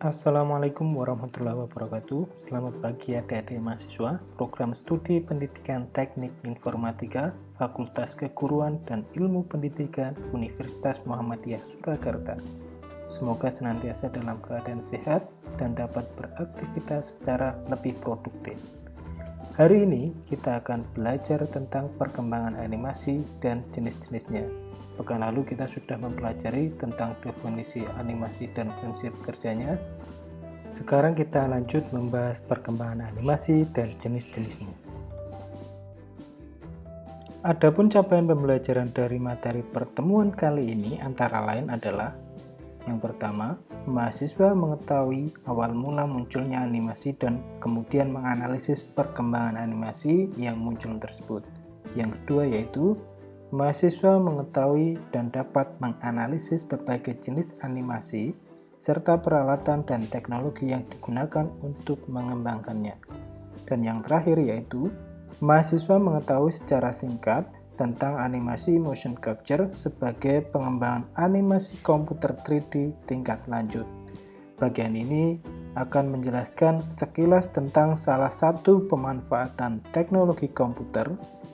Assalamualaikum warahmatullahi wabarakatuh. Selamat pagi adik-adik mahasiswa Program Studi Pendidikan Teknik Informatika Fakultas Keguruan dan Ilmu Pendidikan Universitas Muhammadiyah Surakarta. Semoga senantiasa dalam keadaan sehat dan dapat beraktivitas secara lebih produktif. Hari ini kita akan belajar tentang perkembangan animasi dan jenis-jenisnya. Pekan lalu kita sudah mempelajari tentang definisi animasi dan prinsip kerjanya. Sekarang kita lanjut membahas perkembangan animasi dan jenis-jenisnya. Adapun capaian pembelajaran dari materi pertemuan kali ini antara lain adalah: yang pertama, mahasiswa mengetahui awal mula munculnya animasi dan kemudian menganalisis perkembangan animasi yang muncul tersebut. Yang kedua yaitu mahasiswa mengetahui dan dapat menganalisis berbagai jenis animasi serta peralatan dan teknologi yang digunakan untuk mengembangkannya. Dan yang terakhir yaitu mahasiswa mengetahui secara singkat tentang animasi motion capture sebagai pengembangan animasi komputer 3D tingkat lanjut. Bagian ini akan menjelaskan sekilas tentang salah satu pemanfaatan teknologi komputer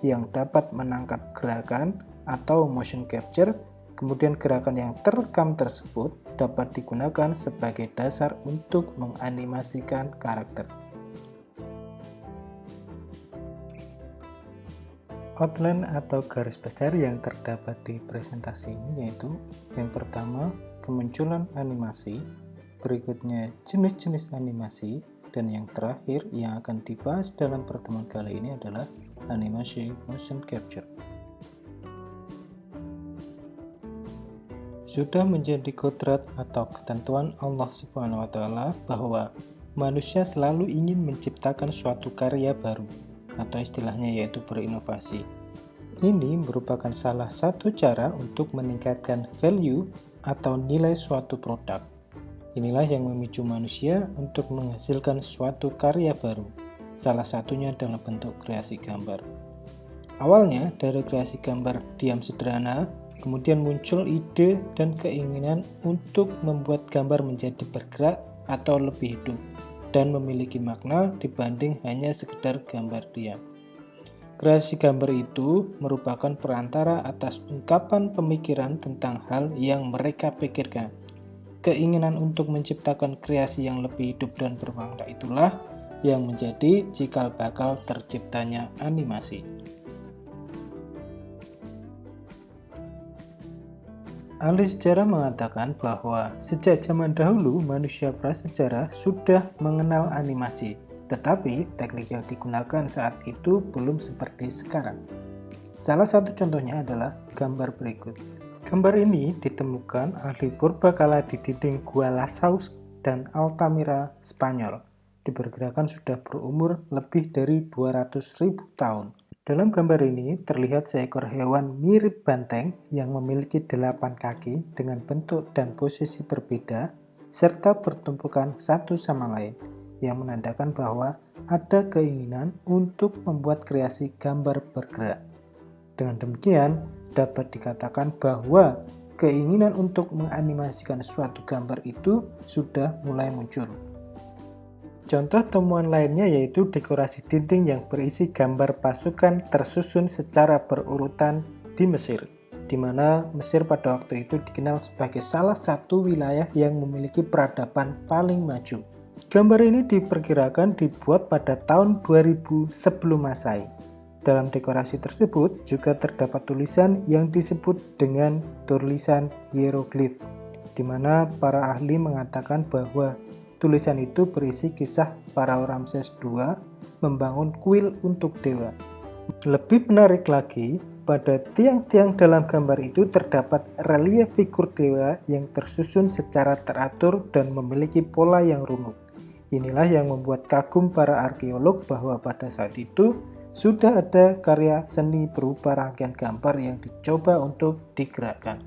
yang dapat menangkap gerakan atau motion capture, kemudian gerakan yang terekam tersebut dapat digunakan sebagai dasar untuk menganimasikan karakter. Outline atau garis besar yang terdapat di presentasi ini yaitu: yang pertama, kemunculan animasi, berikutnya jenis-jenis animasi, dan yang terakhir yang akan dibahas dalam pertemuan kali ini adalah animasi motion capture. Sudah menjadi kodrat atau ketentuan Allah Subhanahu wa Ta'ala bahwa manusia selalu ingin menciptakan suatu karya baru, atau istilahnya yaitu berinovasi. Ini merupakan salah satu cara untuk meningkatkan value atau nilai suatu produk. Inilah yang memicu manusia untuk menghasilkan suatu karya baru. Salah satunya dalam bentuk kreasi gambar. Awalnya dari kreasi gambar diam sederhana, kemudian muncul ide dan keinginan untuk membuat gambar menjadi bergerak atau lebih hidup dan memiliki makna dibanding hanya sekedar gambar diam. Kreasi gambar itu merupakan perantara atas ungkapan pemikiran tentang hal yang mereka pikirkan. Keinginan untuk menciptakan kreasi yang lebih hidup dan bermakna itulah yang menjadi cikal bakal terciptanya animasi. Ahli sejarah mengatakan bahwa sejak zaman dahulu manusia prasejarah sudah mengenal animasi, tetapi teknik yang digunakan saat itu belum seperti sekarang. Salah satu contohnya adalah gambar berikut. Gambar ini ditemukan ahli purbakala di dinding Gua Lascaux dan Altamira, Spanyol. Diperkirakan sudah berumur lebih dari 200.000 tahun. Dalam gambar ini terlihat seekor hewan mirip banteng yang memiliki 8 kaki dengan bentuk dan posisi berbeda serta bertumpukan satu sama lain, yang menandakan bahwa ada keinginan untuk membuat kreasi gambar bergerak. Dengan demikian, dapat dikatakan bahwa keinginan untuk menganimasikan suatu gambar itu sudah mulai muncul. Contoh temuan lainnya yaitu dekorasi dinding yang berisi gambar pasukan tersusun secara berurutan di Mesir, di mana Mesir pada waktu itu dikenal sebagai salah satu wilayah yang memiliki peradaban paling maju. Gambar ini diperkirakan dibuat pada tahun 2000 sebelum Masehi. Dalam dekorasi tersebut juga terdapat tulisan yang disebut dengan tulisan hieroglif, di mana para ahli mengatakan bahwa tulisan itu berisi kisah Farao Ramses II membangun kuil untuk dewa. Lebih menarik lagi, pada tiang-tiang dalam gambar itu terdapat relief figur dewa yang tersusun secara teratur dan memiliki pola yang runut. Inilah yang membuat kagum para arkeolog bahwa pada saat itu sudah ada karya seni berupa rangkaian gambar yang dicoba untuk digerakkan.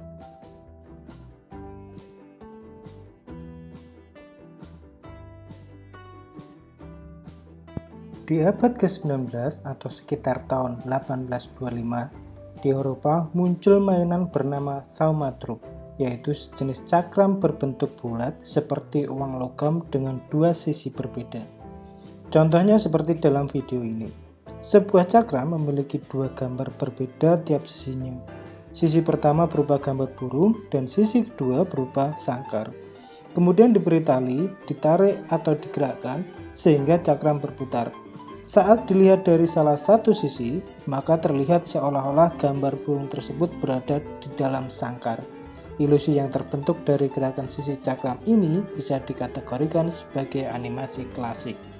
Di abad ke-19 atau sekitar tahun 1825, di Eropa muncul mainan bernama thaumatrope. yaitu jenis cakram berbentuk bulat seperti uang logam dengan dua sisi berbeda. Contohnya seperti dalam video ini. Sebuah cakram memiliki dua gambar berbeda tiap sisinya. Sisi pertama berupa gambar burung dan sisi kedua berupa sangkar. Kemudian diberi tali, ditarik atau digerakkan sehingga cakram berputar. Saat dilihat dari salah satu sisi, maka terlihat seolah-olah gambar burung tersebut berada di dalam sangkar. Ilusi yang terbentuk dari gerakan sisi cakram ini bisa dikategorikan sebagai animasi klasik.